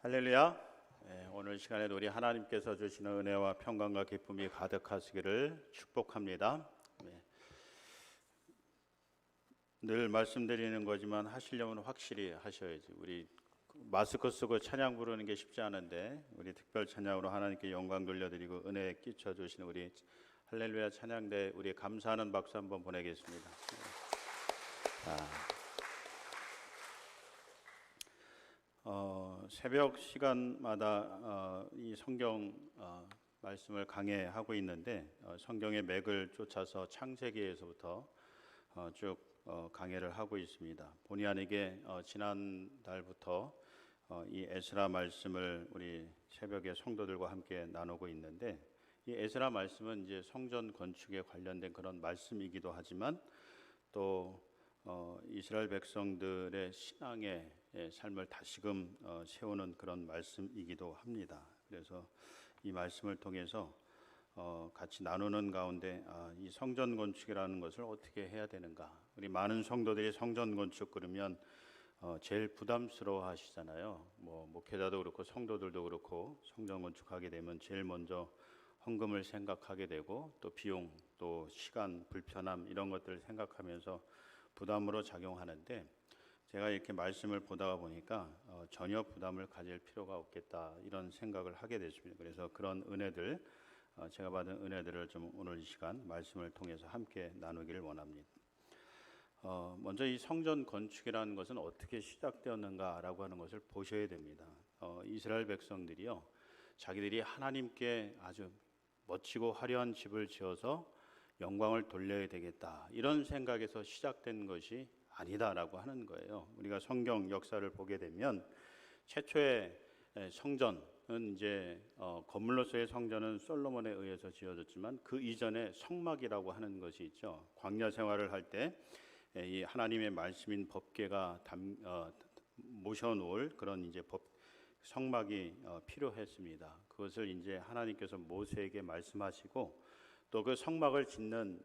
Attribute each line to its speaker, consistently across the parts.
Speaker 1: 할렐루야. 오늘 시간에도 우리 하나님께서 주시는 은혜와 평강과 기쁨이 가득하시기를 축복합니다. 늘 말씀드리는 거지만 하시려면 확실히 하셔야지. 우리 마스크 쓰고 찬양 부르는 게 쉽지 않은데 우리 특별 찬양으로 하나님께 영광 돌려드리고 은혜 끼쳐 주시는 우리 할렐루야 찬양대 우리 감사하는 박수 한번 보내겠습니다. 새벽 시간마다 이 성경 말씀을 강해하고 있는데 성경의 맥을 쫓아서 창세기에서부터 쭉 강해를 하고 있습니다. 본의 아니게 지난달부터 이 에스라 말씀을 우리 새벽에 성도들과 함께 나누고 있는데 이 에스라 말씀은 이제 성전 건축에 관련된 그런 말씀이기도 하지만 또 이스라엘 백성들의 신앙의 삶을 다시금 세우는 그런 말씀이기도 합니다. 그래서 이 말씀을 통해서 같이 나누는 가운데 이 성전 건축이라는 것을 어떻게 해야 되는가. 우리 많은 성도들이 성전 건축 그러면 제일 부담스러워 하시잖아요. 목회자도 그렇고 성도들도 그렇고 성전 건축하게 되면 제일 먼저 헌금을 생각하게 되고 또 비용 또 시간 불편함 이런 것들을 생각하면서 부담으로 작용하는데 제가 이렇게 말씀을 보다가 보니까 전혀 부담을 가질 필요가 없겠다 이런 생각을 하게 됐습니다. 그래서 그런 은혜들 제가 받은 은혜들을 좀 오늘 이 시간 말씀을 통해서 함께 나누기를 원합니다. 먼저 이 성전 건축이라는 것은 어떻게 시작되었는가라고 하는 것을 보셔야 됩니다. 이스라엘 백성들이요 자기들이 하나님께 아주 멋지고 화려한 집을 지어서 영광을 돌려야 되겠다 이런 생각에서 시작된 것이 아니다라고 하는 거예요. 우리가 성경 역사를 보게 되면 최초의 성전은 이제 건물로서의 성전은 솔로몬에 의해서 지어졌지만 그 이전에 성막이라고 하는 것이 있죠. 광야 생활을 할 때 이 하나님의 말씀인 법궤가 모셔놓을 그런 이제 성막이 필요했습니다. 그것을 이제 하나님께서 모세에게 말씀하시고 또 그 성막을 짓는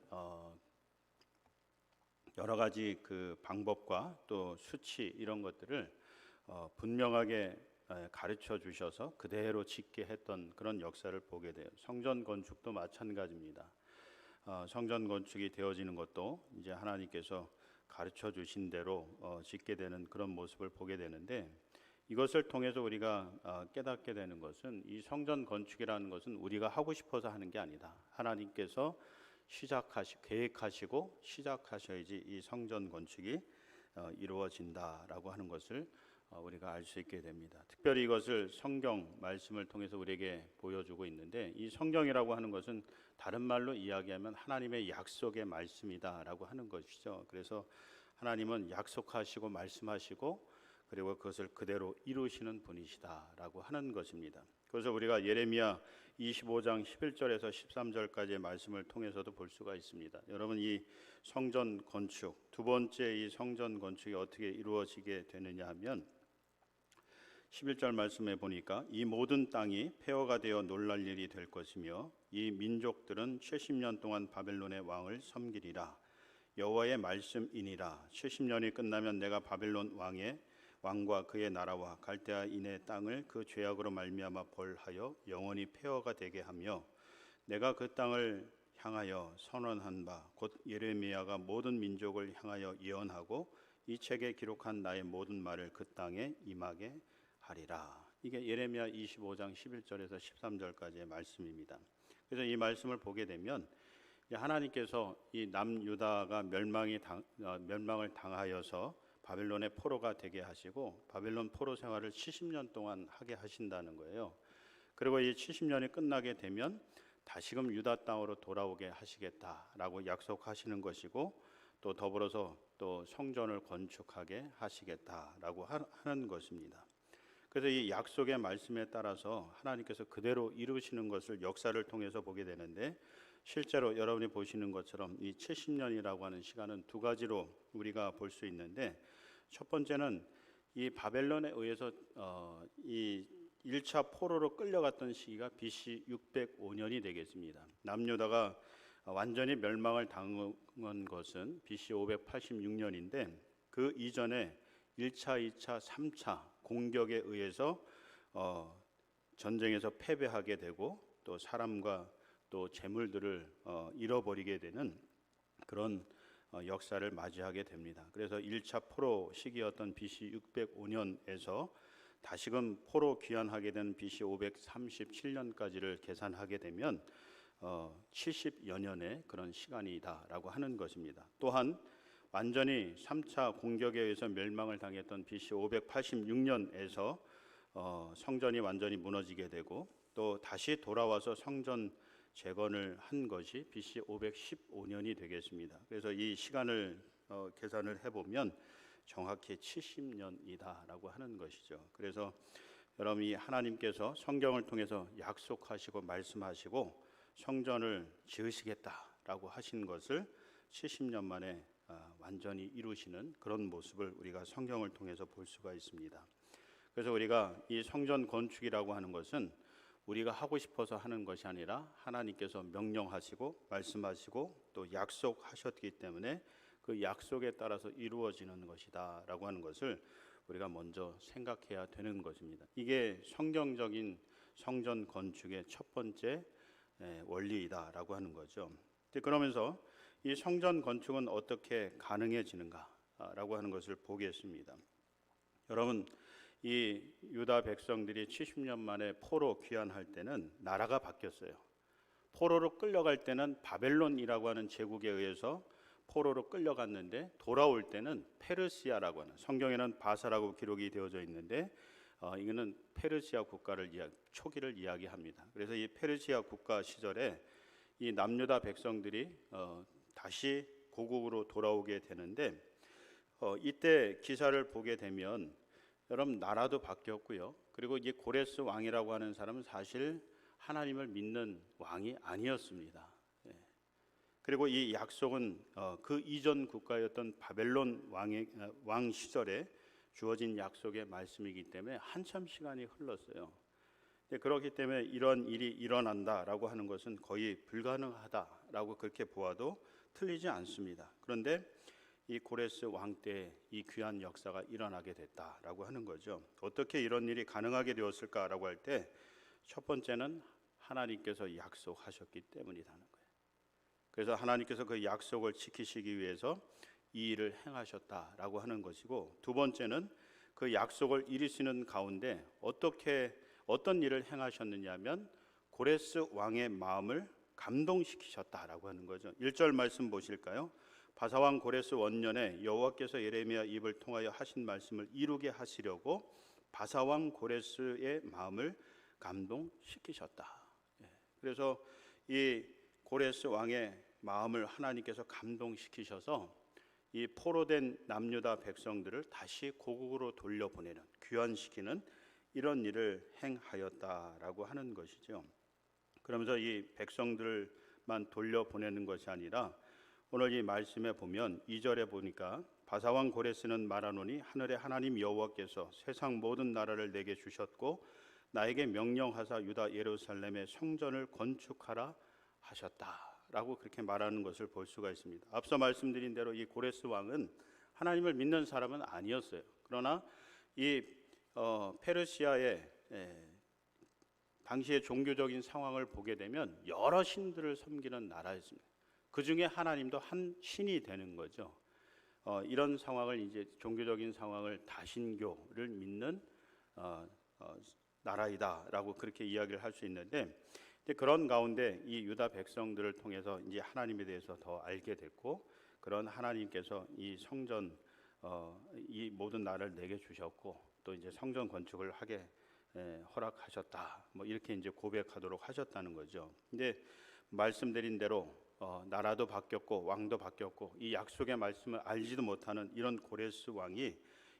Speaker 1: 여러 가지 그 방법과 또 수치 이런 것들을 분명하게 가르쳐 주셔서 그대로 짓게 했던 그런 역사를 보게 돼요. 성전 건축도 마찬가지입니다. 성전 건축이 되어지는 것도 이제 하나님께서 가르쳐 주신 대로 짓게 되는 그런 모습을 보게 되는데 이것을 통해서 우리가 깨닫게 되는 것은 이 성전 건축이라는 것은 우리가 하고 싶어서 하는 게 아니다. 하나님께서 계획하시고 시작하셔야지 이 성전 건축이 이루어진다라고 하는 것을 우리가 알 수 있게 됩니다. 특별히 이것을 성경 말씀을 통해서 우리에게 보여주고 있는데 이 성경이라고 하는 것은 다른 말로 이야기하면 하나님의 약속의 말씀이다라고 하는 것이죠. 그래서 하나님은 약속하시고 말씀하시고 그리고 그것을 그대로 이루시는 분이시다라고 하는 것입니다. 그래서 우리가 예레미야 25장 11절에서 13절까지의 말씀을 통해서도 볼 수가 있습니다. 여러분 이 성전 건축, 두 번째 이 성전 건축이 어떻게 이루어지게 되느냐 하면 11절 말씀에 보니까 이 모든 땅이 폐허가 되어 놀랄 일이 될 것이며 이 민족들은 70년 동안 바벨론의 왕을 섬기리라. 여호와의 말씀이니라. 70년이 끝나면 내가 바벨론 왕과 그의 나라와 갈대아인의 땅을 그 죄악으로 말미암아 벌하여 영원히 폐허가 되게 하며 내가 그 땅을 향하여 선언한 바 곧 예레미야가 모든 민족을 향하여 예언하고 이 책에 기록한 나의 모든 말을 그 땅에 임하게 하리라. 이게 예레미야 25장 11절에서 13절까지의 말씀입니다. 그래서 이 말씀을 보게 되면 하나님께서 이 남유다가 멸망을 당하여서 바벨론의 포로가 되게 하시고 바벨론 포로 생활을 70년 동안 하게 하신다는 거예요. 그리고 이 70년이 끝나게 되면 다시금 유다 땅으로 돌아오게 하시겠다라고 약속하시는 것이고 또 더불어서 또 성전을 건축하게 하시겠다라고 하는 것입니다. 그래서 이 약속의 말씀에 따라서 하나님께서 그대로 이루시는 것을 역사를 통해서 보게 되는데 실제로 여러분이 보시는 것처럼 이 70년이라고 하는 시간은 두 가지로 우리가 볼 수 있는데 첫 번째는 이 바벨론에 의해서 이 1차 포로로 끌려갔던 시기가 BC 605년이 되겠습니다. 남유다가 완전히 멸망을 당한 것은 BC 586년인데 그 이전에 1차, 2차, 3차 공격에 의해서 전쟁에서 패배하게 되고 또 사람과 또 재물들을 잃어버리게 되는 그런 역사를 맞이하게 됩니다. 그래서 1차 포로 시기였던 BC 605년에서 다시금 포로 귀환하게 된 BC 537년까지를 계산하게 되면 70여 년의 그런 시간이다라고 하는 것입니다. 또한 완전히 3차 공격에 의해서 멸망을 당했던 BC 586년에서 성전이 완전히 무너지게 되고 또 다시 돌아와서 성전 재건을 한 것이 BC 515년이 되겠습니다. 그래서 이 시간을 계산을 해보면 정확히 70년이다라고 하는 것이죠. 그래서 여러분이 하나님께서 성경을 통해서 약속하시고 말씀하시고 성전을 지으시겠다라고 하신 것을 70년 만에 완전히 이루시는 그런 모습을 우리가 성경을 통해서 볼 수가 있습니다. 그래서 우리가 이 성전 건축이라고 하는 것은 우리가 하고 싶어서 하는 것이 아니라 하나님께서 명령하시고 말씀하시고 또 약속하셨기 때문에 그 약속에 따라서 이루어지는 것이다라고 하는 것을 우리가 먼저 생각해야 되는 것입니다. 이게 성경적인 성전 건축의 첫 번째 원리이다라고 하는 거죠. 그러면서 이 성전 건축은 어떻게 가능해지는가라고 하는 것을 보겠습니다. 여러분, 이 유다 백성들이 70년 만에 포로 귀환할 때는 나라가 바뀌었어요. 포로로 끌려갈 때는 바벨론이라고 하는 제국에 의해서 포로로 끌려갔는데 돌아올 때는 페르시아라고 하는, 성경에는 바사라고 기록이 되어져 있는데 이거는 페르시아 국가를 초기를 이야기합니다. 그래서 이 페르시아 국가 시절에 이 남유다 백성들이 다시 고국으로 돌아오게 되는데 이때 기사를 보게 되면 여러분 나라도 바뀌었고요. 그리고 이 고레스 왕이라고 하는 사람은 사실 하나님을 믿는 왕이 아니었습니다. 그리고 이 약속은 그 이전 국가였던 바벨론 왕 시절에 주어진 약속의 말씀이기 때문에 한참 시간이 흘렀어요. 그렇기 때문에 이런 일이 일어난다라고 하는 것은 거의 불가능하다라고 그렇게 보아도 틀리지 않습니다. 그런데 이 고레스 왕 때 이 귀한 역사가 일어나게 됐다라고 하는 거죠. 어떻게 이런 일이 가능하게 되었을까라고 할 때 첫 번째는 하나님께서 약속하셨기 때문이라는 거예요. 그래서 하나님께서 그 약속을 지키시기 위해서 이 일을 행하셨다라고 하는 것이고, 두 번째는 그 약속을 이루시는 가운데 어떤 일을 행하셨느냐면 고레스 왕의 마음을 감동시키셨다라고 하는 거죠. 1절 말씀 보실까요? 바사왕 고레스 원년에 여호와께서 예레미야 입을 통하여 하신 말씀을 이루게 하시려고 바사왕 고레스의 마음을 감동시키셨다. 그래서 이 고레스 왕의 마음을 하나님께서 감동시키셔서 이 포로된 남유다 백성들을 다시 고국으로 돌려보내는, 귀환시키는 이런 일을 행하였다라고 하는 것이죠. 그러면서 이 백성들만 돌려보내는 것이 아니라 오늘 이 말씀에 보면 2절에 보니까 바사왕 고레스는 말하노니 하늘의 하나님 여호와께서 세상 모든 나라를 내게 주셨고 나에게 명령하사 유다 예루살렘의 성전을 건축하라 하셨다라고 그렇게 말하는 것을 볼 수가 있습니다. 앞서 말씀드린 대로 이 고레스 왕은 하나님을 믿는 사람은 아니었어요. 그러나 이 페르시아의 당시의 종교적인 상황을 보게 되면 여러 신들을 섬기는 나라였습니다. 그 중에 하나님도 한 신이 되는 거죠. 이런 상황을 이제 종교적인 상황을 다신교를 믿는 나라이다라고 그렇게 이야기를 할 수 있는데, 그런 가운데 이 유다 백성들을 통해서 이제 하나님에 대해서 더 알게 됐고, 그런 하나님께서 이 성전 이 모든 나라를 내게 주셨고 또 이제 성전 건축을 하게 허락하셨다. 뭐 이렇게 이제 고백하도록 하셨다는 거죠. 근데 말씀드린 대로 나라도 바뀌었고 왕도 바뀌었고 이 약속의 말씀을 알지도 못하는 이런 고레스 왕이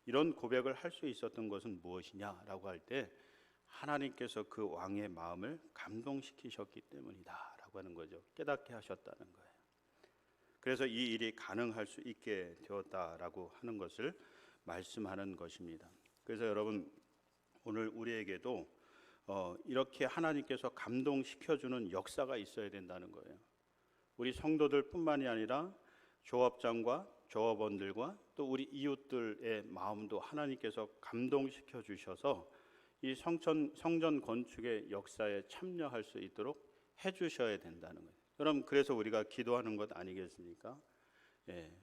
Speaker 1: 이런 고백을 할 수 있었던 것은 무엇이냐라고 할 때 하나님께서 그 왕의 마음을 감동시키셨기 때문이다라고 하는 거죠. 깨닫게 하셨다는 거예요. 그래서 이 일이 가능할 수 있게 되었다라고 하는 것을 말씀하는 것입니다. 그래서 여러분 오늘 우리에게도 이렇게 하나님께서 감동시켜주는 역사가 있어야 된다는 거예요. 우리 성도들뿐만이 아니라 조합장과 조합원들과 또 우리 이웃들의 마음도 하나님께서 감동시켜 주셔서 이 성전 건축의 역사에 참여할 수 있도록 해주셔야 된다는 거예요. 여러분, 그래서 우리가 기도하는 것 아니겠습니까?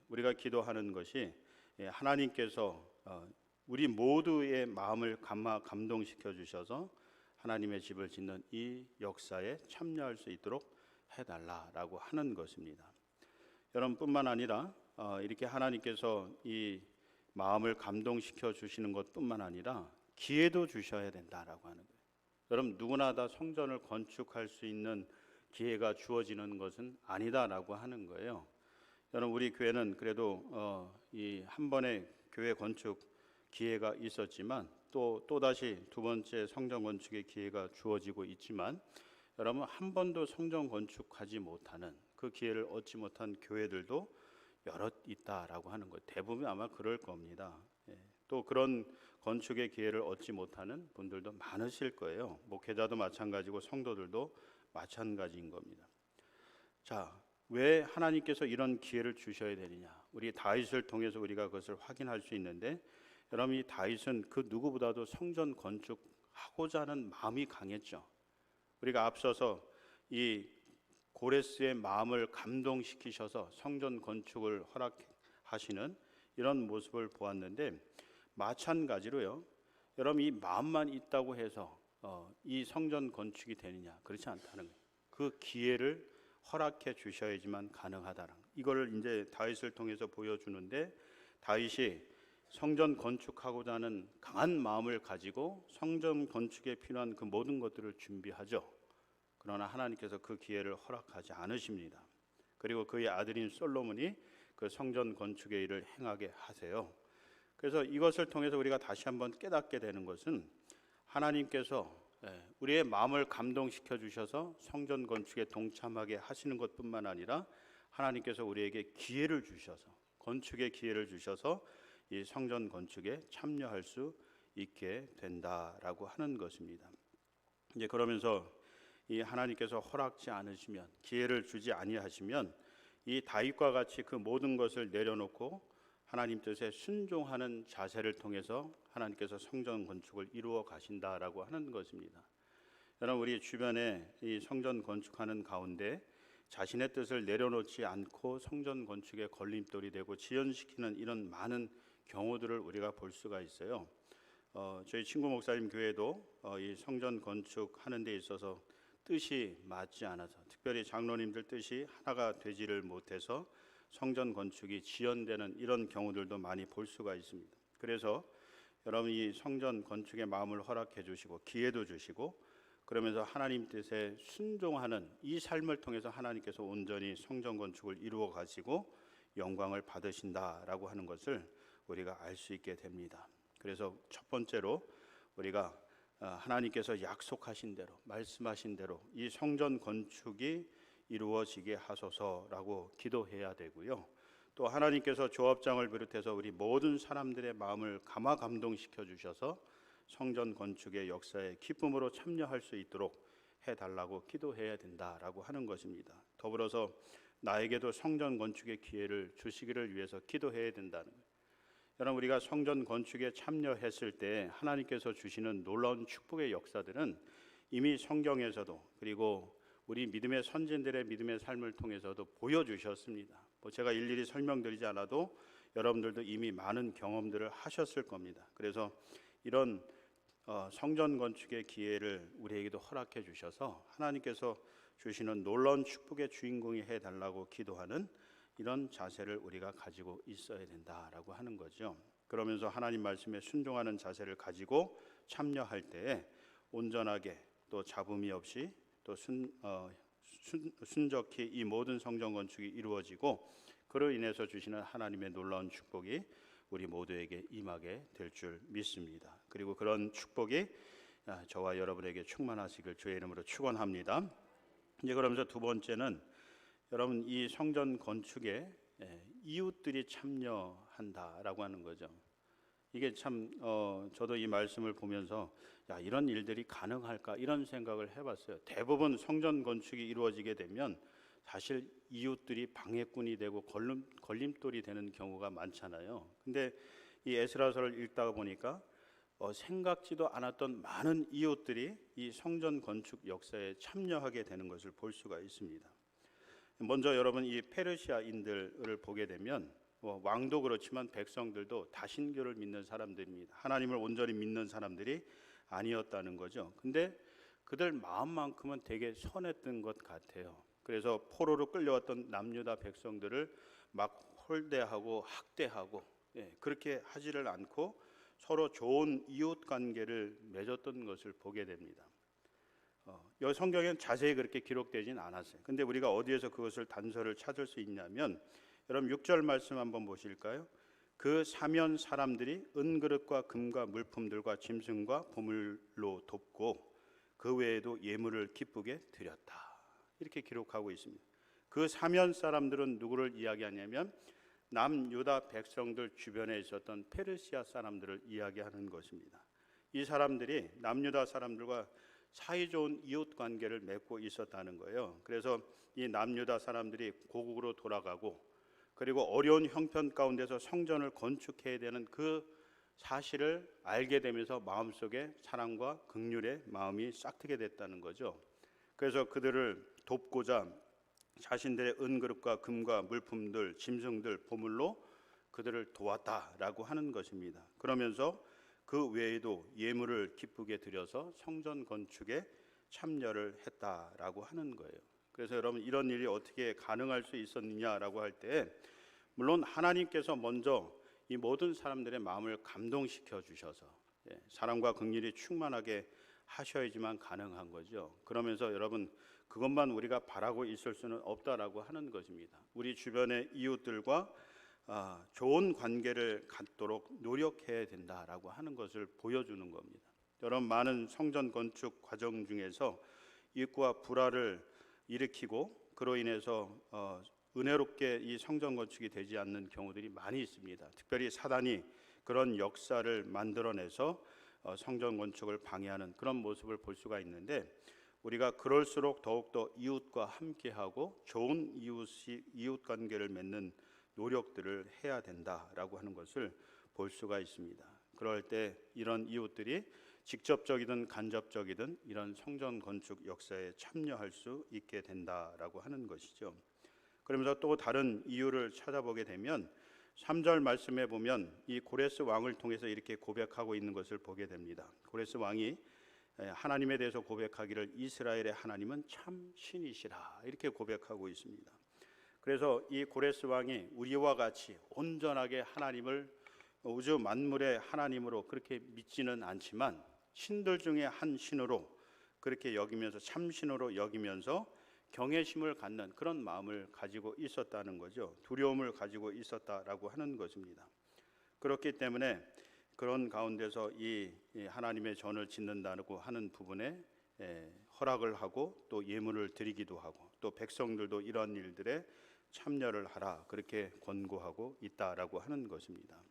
Speaker 1: 우리가 기도하는 것이 하나님께서 우리 모두의 마음을 감동시켜 주셔서 하나님의 집을 짓는 이 역사에 참여할 수 있도록 해달라라고 하는 것입니다. 여러분뿐만 아니라 이렇게 하나님께서 이 마음을 감동시켜 주시는 것뿐만 아니라 기회도 주셔야 된다라고 하는 거예요. 여러분, 누구나 다 성전을 건축할 수 있는 기회가 주어지는 것은 아니다라고 하는 거예요. 여러분, 우리 교회는 그래도 이 한 번의 교회 건축 기회가 있었지만 또다시 두 번째 성전 건축의 기회가 주어지고 있지만, 여러분, 한 번도 성전 건축하지 못하는 그 기회를 얻지 못한 교회들도 여럿 있다라고 하는 거예요. 대부분 아마 그럴 겁니다. 또 그런 건축의 기회를 얻지 못하는 분들도 많으실 거예요. 목회자도 마찬가지고 성도들도 마찬가지인 겁니다. 자, 왜 하나님께서 이런 기회를 주셔야 되느냐? 우리 다윗을 통해서 우리가 그것을 확인할 수 있는데, 여러분, 이 다윗은 그 누구보다도 성전 건축하고자 하는 마음이 강했죠. 우리가 앞서서 이 고레스의 마음을 감동시키셔서 성전 건축을 허락하시는 이런 모습을 보았는데, 마찬가지로요, 여러분, 이 마음만 있다고 해서 이 성전 건축이 되느냐? 그렇지 않다는 거예요. 그 기회를 허락해 주셔야지만 가능하다는, 이걸 이제 다윗을 통해서 보여주는데, 다윗이 성전 건축하고자 하는 강한 마음을 가지고 성전 건축에 필요한 그 모든 것들을 준비하죠. 그러나 하나님께서 그 기회를 허락하지 않으십니다. 그리고 그의 아들인 솔로몬이 그 성전 건축의 일을 행하게 하세요. 그래서 이것을 통해서 우리가 다시 한번 깨닫게 되는 것은, 하나님께서 우리의 마음을 감동시켜 주셔서 성전 건축에 동참하게 하시는 것뿐만 아니라, 하나님께서 우리에게 기회를 주셔서, 건축의 기회를 주셔서 이 성전 건축에 참여할 수 있게 된다라고 하는 것입니다. 이제 그러면서 이 하나님께서 허락지 않으시면, 기회를 주지 아니하시면, 이 다윗과 같이 그 모든 것을 내려놓고 하나님 뜻에 순종하는 자세를 통해서 하나님께서 성전 건축을 이루어 가신다라고 하는 것입니다. 여러분, 우리 주변에 이 성전 건축하는 가운데 자신의 뜻을 내려놓지 않고 성전 건축에 걸림돌이 되고 지연시키는 이런 많은 경우들을 우리가 볼 수가 있어요. 저희 친구 목사님 교회도 이 성전 건축하는 데 있어서 뜻이 맞지 않아서, 특별히 장로님들 뜻이 하나가 되지를 못해서 성전 건축이 지연되는 이런 경우들도 많이 볼 수가 있습니다. 그래서 여러분, 이 성전 건축의 마음을 허락해 주시고 기회도 주시고, 그러면서 하나님 뜻에 순종하는 이 삶을 통해서 하나님께서 온전히 성전 건축을 이루어 가시고 영광을 받으신다라고 하는 것을 우리가 알 수 있게 됩니다. 그래서 첫 번째로 우리가 하나님께서 약속하신 대로, 말씀하신 대로 이 성전 건축이 이루어지게 하소서라고 기도해야 되고요. 또 하나님께서 조합장을 비롯해서 우리 모든 사람들의 마음을 감동시켜 주셔서 성전 건축의 역사에 기쁨으로 참여할 수 있도록 해달라고 기도해야 된다라고 하는 것입니다. 더불어서 나에게도 성전 건축의 기회를 주시기를 위해서 기도해야 된다는 거예요. 여러분, 우리가 성전 건축에 참여했을 때 하나님께서 주시는 놀라운 축복의 역사들은 이미 성경에서도, 그리고 우리 믿음의 선진들의 믿음의 삶을 통해서도 보여주셨습니다. 제가 일일이 설명드리지 않아도 여러분들도 이미 많은 경험들을 하셨을 겁니다. 그래서 이런 성전 건축의 기회를 우리에게도 허락해 주셔서 하나님께서 주시는 놀라운 축복의 주인공이 해달라고 기도하는 이런 자세를 우리가 가지고 있어야 된다라고 하는 거죠. 그러면서 하나님 말씀에 순종하는 자세를 가지고 참여할 때에 온전하게, 또 잡음이 없이, 또 순적히 이 모든 성전 건축이 이루어지고, 그로 인해서 주시는 하나님의 놀라운 축복이 우리 모두에게 임하게 될 줄 믿습니다. 그리고 그런 축복이 저와 여러분에게 충만하시길 주의 이름으로 축원합니다. 이제 그러면서 두 번째는, 여러분, 이 성전 건축에 이웃들이 참여한다라고 하는 거죠. 이게 참 저도 이 말씀을 보면서 이런 일들이 가능할까 이런 생각을 해봤어요. 대부분 성전 건축이 이루어지게 되면 사실 이웃들이 방해꾼이 되고 걸림돌이 되는 경우가 많잖아요. 근데 이 에스라서를 읽다 보니까 생각지도 않았던 많은 이웃들이 이 성전 건축 역사에 참여하게 되는 것을 볼 수가 있습니다. 먼저 여러분 이 페르시아인들을 보게 되면 왕도 그렇지만 백성들도 다신교를 믿는 사람들입니다. 하나님을 온전히 믿는 사람들이 아니었다는 거죠. 근데 그들 마음만큼은 되게 선했던 것 같아요. 그래서 포로로 끌려왔던 남유다 백성들을 막 홀대하고 학대하고 그렇게 하지를 않고 서로 좋은 이웃 관계를 맺었던 것을 보게 됩니다. 이 성경엔 자세히 그렇게 기록되진 않았어요. 근데 우리가 어디에서 그것을 단서를 찾을 수 있냐면 여러분 6절 말씀 한번 보실까요? 그 사면 사람들이 은그릇과 금과 물품들과 짐승과 보물로 돕고 그 외에도 예물을 기쁘게 드렸다. 이렇게 기록하고 있습니다. 그 사면 사람들은 누구를 이야기하냐면 남유다 백성들 주변에 있었던 페르시아 사람들을 이야기하는 것입니다. 이 사람들이 남유다 사람들과 사이좋은 이웃 관계를 맺고 있었다는 거예요. 그래서 이 남유다 사람들이 고국으로 돌아가고 그리고 어려운 형편 가운데서 성전을 건축해야 되는 그 사실을 알게 되면서 마음속에 사랑과 긍휼의 마음이 싹트게 됐다는 거죠. 그래서 그들을 돕고자 자신들의 은그릇과 금과 물품들, 짐승들, 보물로 그들을 도왔다라고 하는 것입니다. 그러면서 그 외에도 예물을 기쁘게 드려서 성전 건축에 참여를 했다라고 하는 거예요. 그래서 여러분 이런 일이 어떻게 가능할 수 있었느냐라고 할 때 물론 하나님께서 먼저 이 모든 사람들의 마음을 감동시켜 주셔서 사랑과 긍휼이 충만하게 하셔야지만 가능한 거죠. 그러면서 여러분 그것만 우리가 바라고 있을 수는 없다라고 하는 것입니다. 우리 주변의 이웃들과 좋은 관계를 갖도록 노력해야 된다라고 하는 것을 보여주는 겁니다. 여러분 많은 성전 건축 과정 중에서 이웃과 불화를 일으키고 그로 인해서 은혜롭게 이 성전 건축이 되지 않는 경우들이 많이 있습니다. 특별히 사단이 그런 역사를 만들어내서 성전 건축을 방해하는 그런 모습을 볼 수가 있는데 우리가 그럴수록 더욱더 이웃과 함께하고 좋은 이웃 관계를 맺는 노력들을 해야 된다라고 하는 것을 볼 수가 있습니다. 그럴 때 이런 이웃들이 직접적이든 간접적이든 이런 성전 건축 역사에 참여할 수 있게 된다라고 하는 것이죠. 그러면서 또 다른 이유를 찾아보게 되면 3절 말씀에 보면 이 고레스 왕을 통해서 이렇게 고백하고 있는 것을 보게 됩니다. 고레스 왕이 하나님에 대해서 고백하기를 이스라엘의 하나님은 참 신이시라 이렇게 고백하고 있습니다. 그래서 이 고레스 왕이 우리와 같이 온전하게 하나님을 우주 만물의 하나님으로 그렇게 믿지는 않지만 신들 중에 한 신으로 그렇게 여기면서 참신으로 여기면서 경외심을 갖는 그런 마음을 가지고 있었다는 거죠. 두려움을 가지고 있었다라고 하는 것입니다. 그렇기 때문에 그런 가운데서 이 하나님의 전을 짓는다고 하는 부분에 허락을 하고 또 예물을 드리기도 하고 또 백성들도 이러한 일들에 참여를 하라 그렇게 권고하고 있다라고 하는 것입니다.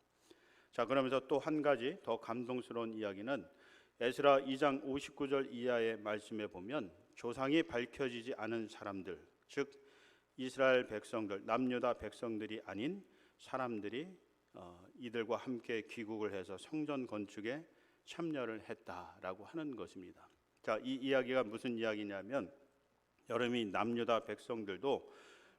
Speaker 1: 자, 그러면서 또 한 가지 더 감동스러운 이야기는 에스라 2장 59절 이하의 말씀에 보면 조상이 밝혀지지 않은 사람들, 즉 이스라엘 백성들, 남유다 백성들이 아닌 사람들이 이들과 함께 귀국을 해서 성전 건축에 참여를 했다라고 하는 것입니다. 자, 이 이야기가 무슨 이야기냐면 여러분이 남유다 백성들도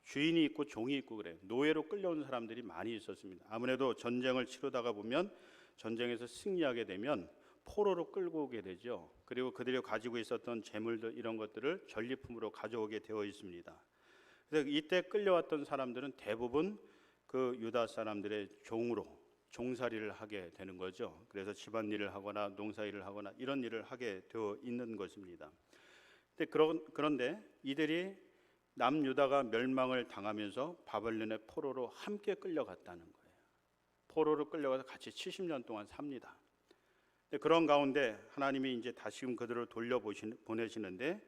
Speaker 1: 주인이 있고 종이 있고 그래요. 노예로 끌려온 사람들이 많이 있었습니다. 아무래도 전쟁을 치르다가 보면 전쟁에서 승리하게 되면 포로로 끌고 오게 되죠. 그리고 그들이 가지고 있었던 재물들 이런 것들을 전리품으로 가져오게 되어 있습니다. 그래서 이때 끌려왔던 사람들은 대부분 그 유다 사람들의 종으로 종살이를 하게 되는 거죠. 그래서 집안일을 하거나 농사일을 하거나 이런 일을 하게 되어 있는 것입니다. 그런데 이들이 남유다가 멸망을 당하면서 바벨론의 포로로 함께 끌려갔다는 거예요. 포로로 끌려가서 같이 70년 동안 삽니다. 그런 가운데 하나님이 이제 다시금 그들을 돌려보내시는데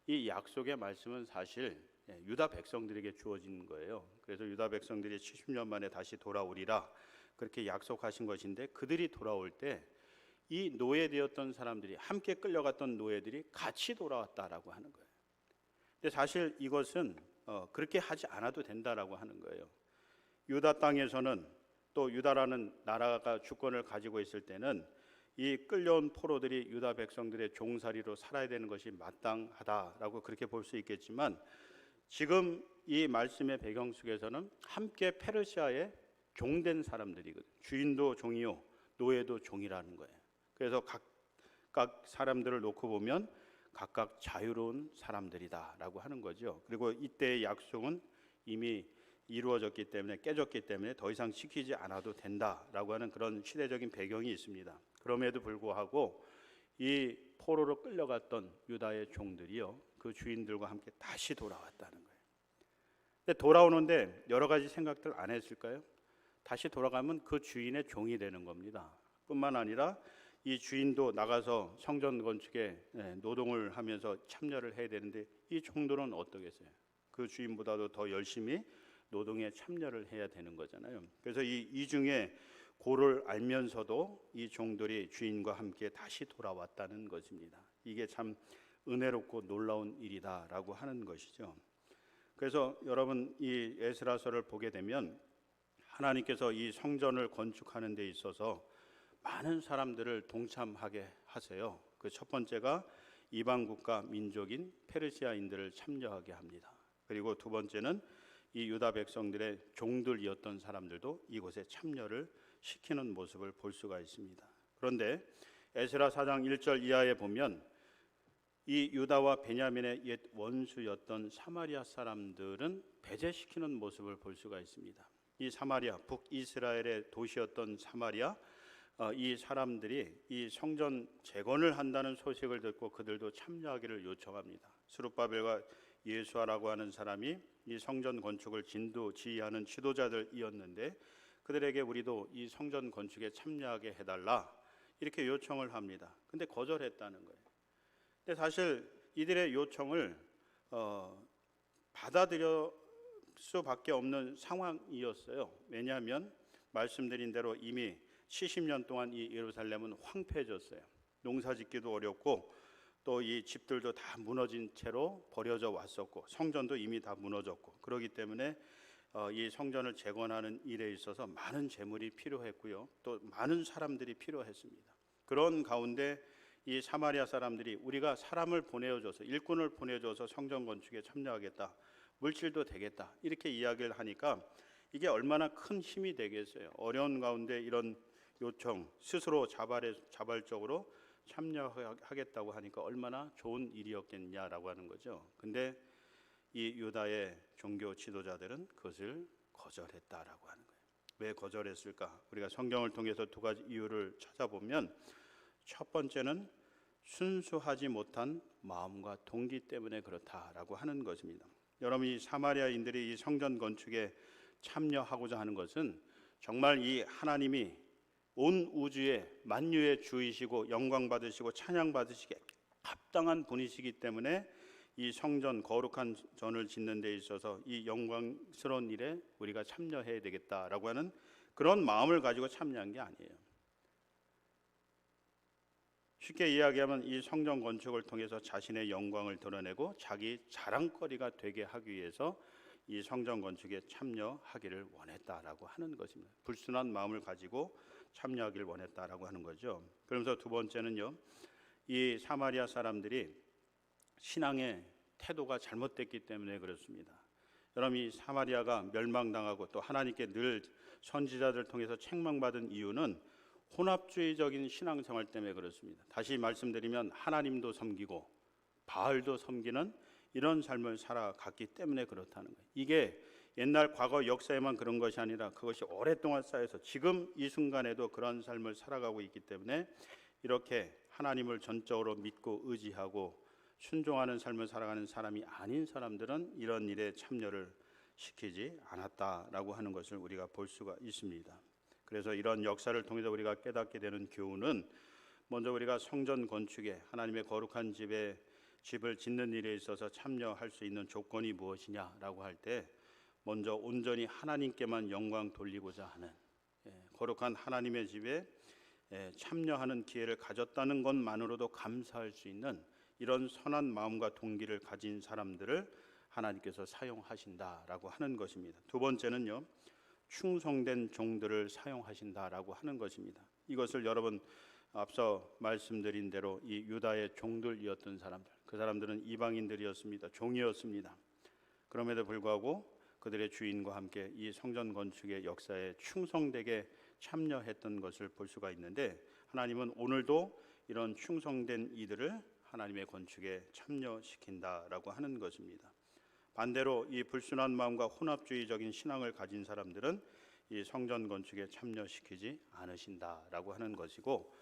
Speaker 1: 이 약속의 말씀은 사실 유다 백성들에게 주어진 거예요. 그래서 유다 백성들이 70년 만에 다시 돌아오리라 그렇게 약속하신 것인데 그들이 돌아올 때 이 노예되었던 사람들이 함께 끌려갔던 노예들이 같이 돌아왔다라고 하는 거예요. 근데 사실 이것은 그렇게 하지 않아도 된다라고 하는 거예요. 유다 땅에서는 또 유다라는 나라가 주권을 가지고 있을 때는 이 끌려온 포로들이 유다 백성들의 종살이로 살아야 되는 것이 마땅하다라고 그렇게 볼 수 있겠지만, 지금 이 말씀의 배경 속에서는 함께 페르시아의 종된 사람들이거든요. 주인도 종이요 노예도 종이라는 거예요. 그래서 각각 사람들을 놓고 보면 각각 자유로운 사람들이다라고 하는 거죠. 그리고 이때의 약속은 이미 이루어졌기 때문에, 깨졌기 때문에 더 이상 지키지 않아도 된다라고 하는 그런 시대적인 배경이 있습니다. 그럼에도 불구하고 이 포로로 끌려갔던 유다의 종들이요, 그 주인들과 함께 다시 돌아왔다는 거예요. 근데 돌아오는데 여러 가지 생각들 안 했을까요? 다시 돌아가면 그 주인의 종이 되는 겁니다. 뿐만 아니라 이 주인도 나가서 성전 건축에 노동을 하면서 참여를 해야 되는데, 이 종들은 어떠겠어요? 그 주인보다도 더 열심히 노동에 참여를 해야 되는 거잖아요. 그래서 이 이중에 고를 알면서도 이 종들이 주인과 함께 다시 돌아왔다는 것입니다. 이게 참 은혜롭고 놀라운 일이다라고 하는 것이죠. 그래서 여러분, 이 에스라서를 보게 되면 하나님께서 이 성전을 건축하는 데 있어서 많은 사람들을 동참하게 하세요. 그 첫 번째가 이방 국가 민족인 페르시아인들을 참여하게 합니다. 그리고 두 번째는 이 유다 백성들의 종들이었던 사람들도 이곳에 참여를 시키는 모습을 볼 수가 있습니다. 그런데 에스라 4장 1절 이하에 보면 이 유다와 베냐민의 옛 원수였던 사마리아 사람들은 배제시키는 모습을 볼 수가 있습니다. 이 사마리아, 북이스라엘의 도시였던 사마리아, 이 사람들이 이 성전 재건을 한다는 소식을 듣고 그들도 참여하기를 요청합니다. 스룹바벨과 예수아라고 하는 사람이 이 성전 건축을 지휘하는 지도자들이었는데, 그들에게 우리도 이 성전 건축에 참여하게 해달라 이렇게 요청을 합니다. 근데 거절했다는 거예요. 근데 사실 이들의 요청을 받아들일 수밖에 없는 상황이었어요. 왜냐하면 말씀드린 대로 이미 70년 동안 이 예루살렘은 황폐해졌어요. 농사짓기도 어렵고 또 이 집들도 다 무너진 채로 버려져 왔었고, 성전도 이미 다 무너졌고, 그렇기 때문에 이 성전을 재건하는 일에 있어서 많은 재물이 필요했고요, 또 많은 사람들이 필요했습니다. 그런 가운데 이 사마리아 사람들이 우리가 사람을 보내줘서, 일꾼을 보내줘서 성전 건축에 참여하겠다, 물질도 되겠다 이렇게 이야기를 하니까 이게 얼마나 큰 힘이 되겠어요. 어려운 가운데 이런 요청, 스스로 자발적으로 참여하겠다고 하니까 얼마나 좋은 일이었겠냐라고 하는 거죠. 근데 이 유다의 종교 지도자들은 그것을 거절했다라고 하는 거예요. 왜 거절했을까? 우리가 성경을 통해서 두 가지 이유를 찾아보면, 첫 번째는 순수하지 못한 마음과 동기 때문에 그렇다라고 하는 것입니다. 여러분, 이 사마리아인들이 이 성전 건축에 참여하고자 하는 것은 정말 이 하나님이 온 우주의 만유의 주이시고 영광 받으시고 찬양 받으시기에 합당한 분이시기 때문에 이 성전, 거룩한 전을 짓는 데 있어서 이 영광스러운 일에 우리가 참여해야 되겠다라고 하는 그런 마음을 가지고 참여한 게 아니에요. 쉽게 이야기하면 이 성전 건축을 통해서 자신의 영광을 드러내고 자기 자랑거리가 되게 하기 위해서 이 성전 건축에 참여하기를 원했다라고 하는 것입니다. 불순한 마음을 가지고 참여하기를 원했다라고 하는 거죠. 그러면서 두 번째는요, 이 사마리아 사람들이 신앙의 태도가 잘못됐기 때문에 그렇습니다. 여러분, 이 사마리아가 멸망당하고 또 하나님께 늘 선지자들을 통해서 책망받은 이유는 혼합주의적인 신앙생활 때문에 그렇습니다. 다시 말씀드리면 하나님도 섬기고 바알도 섬기는 이런 삶을 살아갔기 때문에 그렇다는 거예요. 이게 옛날 과거 역사에만 그런 것이 아니라 그것이 오랫동안 쌓여서 지금 이 순간에도 그런 삶을 살아가고 있기 때문에 이렇게 하나님을 전적으로 믿고 의지하고 순종하는 삶을 살아가는 사람이 아닌 사람들은 이런 일에 참여를 시키지 않았다라고 하는 것을 우리가 볼 수가 있습니다. 그래서 이런 역사를 통해서 우리가 깨닫게 되는 교훈은, 먼저 우리가 성전 건축에, 하나님의 거룩한 집을 짓는 일에 있어서 참여할 수 있는 조건이 무엇이냐라고 할 때, 먼저 온전히 하나님께만 영광 돌리고자 하는 거룩한 하나님의 집에 참여하는 기회를 가졌다는 것만으로도 감사할 수 있는 이런 선한 마음과 동기를 가진 사람들을 하나님께서 사용하신다라고 하는 것입니다. 두 번째는요, 충성된 종들을 사용하신다라고 하는 것입니다. 이것을 여러분 앞서 말씀드린 대로 이 유다의 종들이었던 사람들, 그 사람들은 이방인들이었습니다. 종이었습니다. 그럼에도 불구하고 그들의 주인과 함께 이 성전 건축의 역사에 충성되게 참여했던 것을 볼 수가 있는데, 하나님은 오늘도 이런 충성된 이들을 하나님의 건축에 참여시킨다라고 하는 것입니다. 반대로 이 불순한 마음과 혼합주의적인 신앙을 가진 사람들은 이 성전 건축에 참여시키지 않으신다라고 하는 것이고,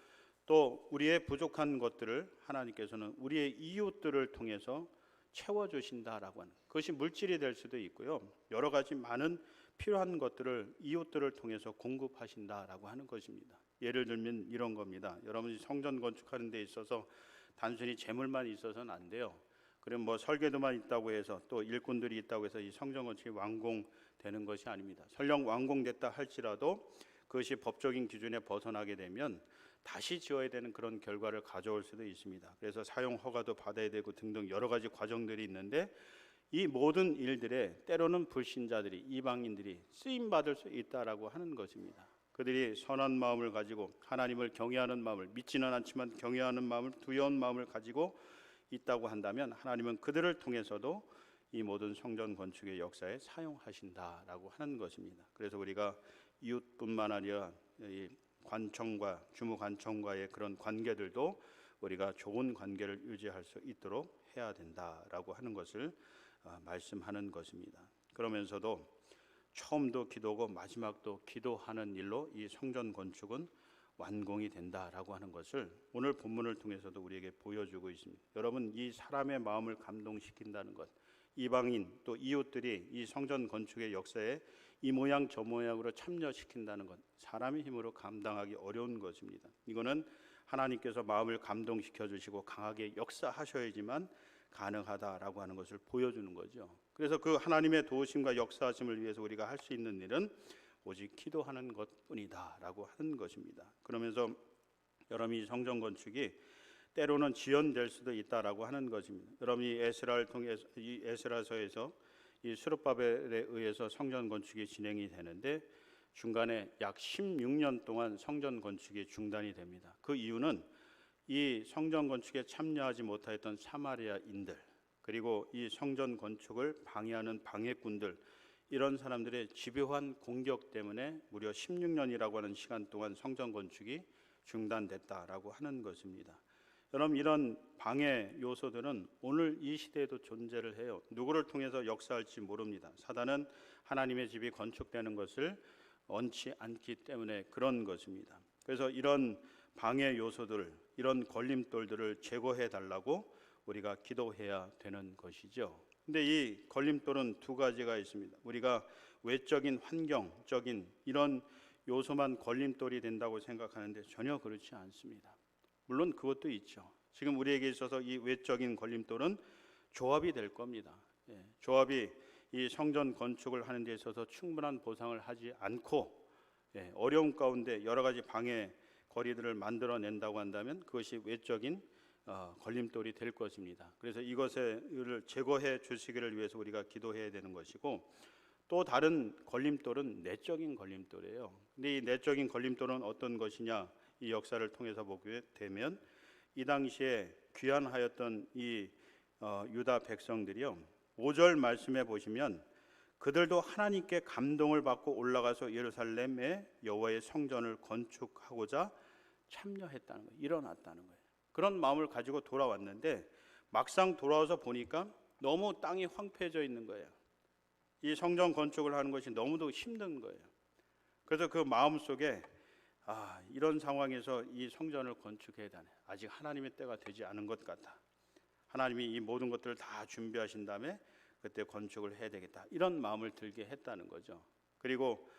Speaker 1: 또 우리의 부족한 것들을 하나님께서는 우리의 이웃들을 통해서 채워주신다라고 하는, 그것이 물질이 될 수도 있고요, 여러 가지 많은 필요한 것들을 이웃들을 통해서 공급하신다라고 하는 것입니다. 예를 들면 이런 겁니다. 여러분이 성전 건축하는 데 있어서 단순히 재물만 있어서는 안 돼요. 그럼 뭐 설계도만 있다고 해서, 또 일꾼들이 있다고 해서 이 성전 건축이 완공되는 것이 아닙니다. 설령 완공됐다 할지라도 그것이 법적인 기준에 벗어나게 되면 다시 지어야 되는 그런 결과를 가져올 수도 있습니다. 그래서 사용 허가도 받아야 되고 등등 여러 가지 과정들이 있는데, 이 모든 일들에 때로는 불신자들이, 이방인들이 쓰임 받을 수 있다라고 하는 것입니다. 그들이 선한 마음을 가지고 하나님을 경외하는 마음을, 믿지는 않지만 경외하는 마음을, 두려운 마음을 가지고 있다고 한다면 하나님은 그들을 통해서도 이 모든 성전 건축의 역사에 사용하신다라고 하는 것입니다. 그래서 우리가 이웃뿐만 아니라 이 관청과, 주무관청과의 그런 관계들도 우리가 좋은 관계를 유지할 수 있도록 해야 된다라고 하는 것을 말씀하는 것입니다. 그러면서도 처음도 기도고 마지막도 기도하는 일로 이 성전 건축은 완공이 된다라고 하는 것을 오늘 본문을 통해서도 우리에게 보여주고 있습니다. 여러분, 이 사람의 마음을 감동시킨다는 것, 이방인 또 이웃들이 이 성전 건축의 역사에 이 모양 저 모양으로 참여시킨다는 것, 사람의 힘으로 감당하기 어려운 것입니다. 이거는 하나님께서 마음을 감동시켜 주시고 강하게 역사하셔야지만 가능하다라고 하는 것을 보여주는 거죠. 그래서 그 하나님의 도우심과 역사하심을 위해서 우리가 할 수 있는 일은 오직 기도하는 것뿐이다라고 하는 것입니다. 그러면서 여러분이 성전 건축이 때로는 지연될 수도 있다라고 하는 것입니다. 여러분이 에스라를 통해서, 이 에스라서에서 이 스룹바벨에 의해서 성전 건축이 진행이 되는데 중간에 약 16년 동안 성전 건축이 중단이 됩니다. 그 이유는 이 성전 건축에 참여하지 못하였던 사마리아인들, 그리고 이 성전 건축을 방해하는 방해꾼들, 이런 사람들의 집요한 공격 때문에 무려 16년이라고 하는 시간 동안 성전 건축이 중단됐다라고 하는 것입니다. 여러분, 이런 방해 요소들은 오늘 이 시대에도 존재를 해요. 누구를 통해서 역사할지 모릅니다. 사단은 하나님의 집이 건축되는 것을 원치 않기 때문에 그런 것입니다. 그래서 이런 방해 요소들, 이런 걸림돌들을 제거해 달라고 우리가 기도해야 되는 것이죠. 근데 이 걸림돌은 두 가지가 있습니다. 우리가 외적인, 환경적인 이런 요소만 걸림돌이 된다고 생각하는데 전혀 그렇지 않습니다. 물론 그것도 있죠. 지금 우리에게 있어서 이 외적인 걸림돌은 조합이 될 겁니다. 조합이 이 성전 건축을 하는 데 있어서 충분한 보상을 하지 않고 어려움 가운데 여러 가지 방해 거리들을 만들어낸다고 한다면 그것이 외적인 걸림돌이 될 것입니다. 그래서 이것을 제거해 주시기를 위해서 우리가 기도해야 되는 것이고, 또 다른 걸림돌은 내적인 걸림돌이에요. 근데 이 내적인 걸림돌은 어떤 것이냐, 이 역사를 통해서 보게 되면 이 당시에 귀환하였던 이 유다 백성들이요, 5절 말씀해 보시면 그들도 하나님께 감동을 받고 올라가서 예루살렘의 여호와의 성전을 건축하고자 참여했다는 거예요. 일어났다는 거예요. 그런 마음을 가지고 돌아왔는데 막상 돌아와서 보니까 너무 땅이 황폐해져 있는 거예요. 이 성전 건축을 하는 것이 너무도 힘든 거예요. 그래서 그 마음 속에 이런 상황에서 이 성전을 건축해야 되네. 아직 하나님의 때가 되지 않은 것 같다. 하나님이 이 모든 것들을 다 준비하신 다음에 그때 건축을 해야 되겠다. 이런 마음을 들게 했다는 거죠. 그리고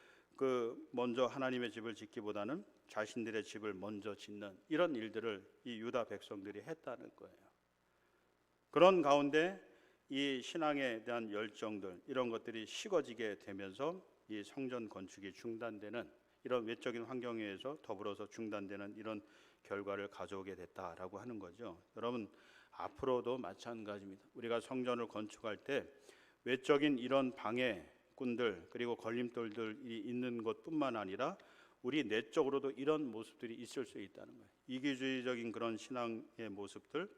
Speaker 1: 먼저 하나님의 집을 짓기보다는 자신들의 집을 먼저 짓는 이런 일들을 이 유다 백성들이 했다는 거예요. 그런 가운데 이 신앙에 대한 열정들, 이런 것들이 식어지게 되면서 이 성전 건축이 중단되는, 이런 외적인 환경에 의해서 더불어서 중단되는 이런 결과를 가져오게 됐다라고 하는 거죠. 여러분, 앞으로도 마찬가지입니다. 우리가 성전을 건축할 때 외적인 이런 방해꾼들, 그리고 걸림돌들이 있는 것뿐만 아니라 우리 내적으로도 이런 모습들이 있을 수 있다는 거예요. 이기주의적인 그런 신앙의 모습들,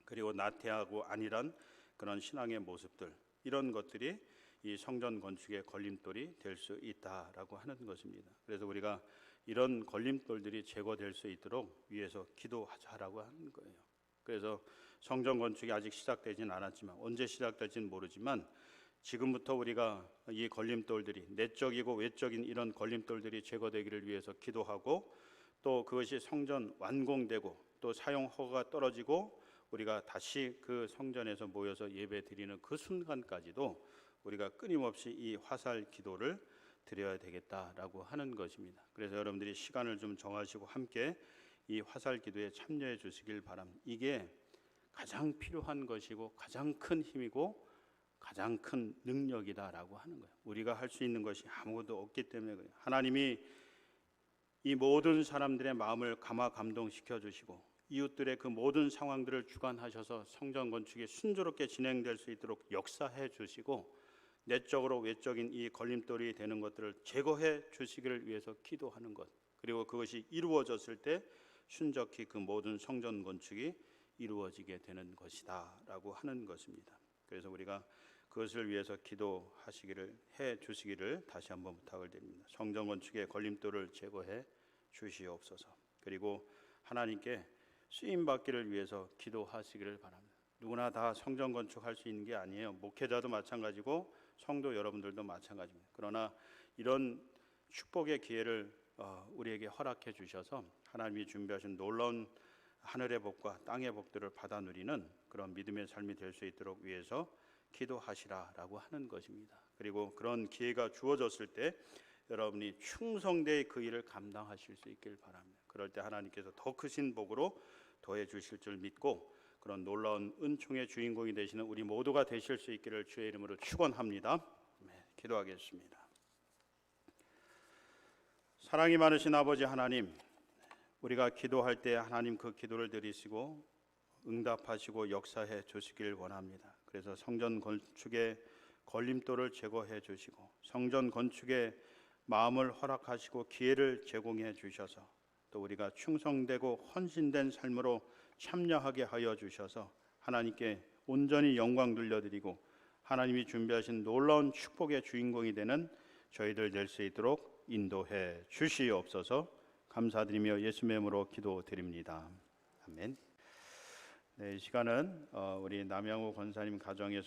Speaker 1: 그리고 나태하고 안일한 그런 신앙의 모습들, 이런 것들이 이 성전 건축의 걸림돌이 될 수 있다라고 하는 것입니다. 그래서 우리가 이런 걸림돌들이 제거될 수 있도록 위에서 기도하자라고 하는 거예요. 그래서 성전 건축이 아직 시작되진 않았지만, 언제 시작될지는 모르지만 지금부터 우리가 이 걸림돌들이, 내적이고 외적인 이런 걸림돌들이 제거되기를 위해서 기도하고, 또 그것이 성전 완공되고 또 사용 허가가 떨어지고 우리가 다시 그 성전에서 모여서 예배 드리는 그 순간까지도 우리가 끊임없이 이 화살 기도를 드려야 되겠다라고 하는 것입니다. 그래서 여러분들이 시간을 좀 정하시고 함께 이 화살 기도에 참여해 주시길 바랍니다. 이게 가장 필요한 것이고 가장 큰 힘이고 가장 큰 능력이다라고 하는 거예요. 우리가 할 수 있는 것이 아무것도 없기 때문에 그래요. 하나님이 이 모든 사람들의 마음을 감동시켜 주시고 이웃들의 그 모든 상황들을 주관하셔서 성전 건축이 순조롭게 진행될 수 있도록 역사해 주시고, 내적으로 외적인 이 걸림돌이 되는 것들을 제거해 주시기를 위해서 기도하는 것, 그리고 그것이 이루어졌을 때 순적히 그 모든 성전 건축이 이루어지게 되는 것이다 라고 하는 것입니다. 그래서 우리가 그것을 위해서 기도하시기를 해 주시기를 다시 한번 부탁을 드립니다. 성전 건축의 걸림돌을 제거해 주시옵소서. 그리고 하나님께 쓰임 받기를 위해서 기도하시기를 바랍니다. 누구나 다 성전 건축할 수 있는 게 아니에요. 목회자도 마찬가지고 성도 여러분들도 마찬가지입니다. 그러나 이런 축복의 기회를 우리에게 허락해 주셔서 하나님이 준비하신 놀라운 하늘의 복과 땅의 복들을 받아 누리는 그런 믿음의 삶이 될 수 있도록 위해서 기도하시라라고 하는 것입니다. 그리고 그런 기회가 주어졌을 때 여러분이 충성되이 그 일을 감당하실 수 있길 바랍니다. 그럴 때 하나님께서 더 크신 복으로 더해 주실 줄 믿고 그런 놀라운 은총의 주인공이 되시는 우리 모두가 되실 수 있기를 주의 이름으로 축원합니다. 기도하겠습니다. 사랑이 많으신 아버지 하나님, 우리가 기도할 때 하나님 그 기도를 들으시고 응답하시고 역사해 주시길 원합니다. 그래서 성전 건축의 걸림돌을 제거해 주시고 성전 건축의 마음을 허락하시고 기회를 제공해 주셔서 또 우리가 충성되고 헌신된 삶으로 참여하게 하여 주셔서 하나님께 온전히 영광 돌려드리고 하나님이 준비하신 놀라운 축복의 주인공이 되는 저희들 될 수 있도록 인도해 주시옵소서. 감사드리며 예수님의 이름으로 기도드립니다. 아멘. 네, 이 시간은 우리 남양호 권사님 가정에서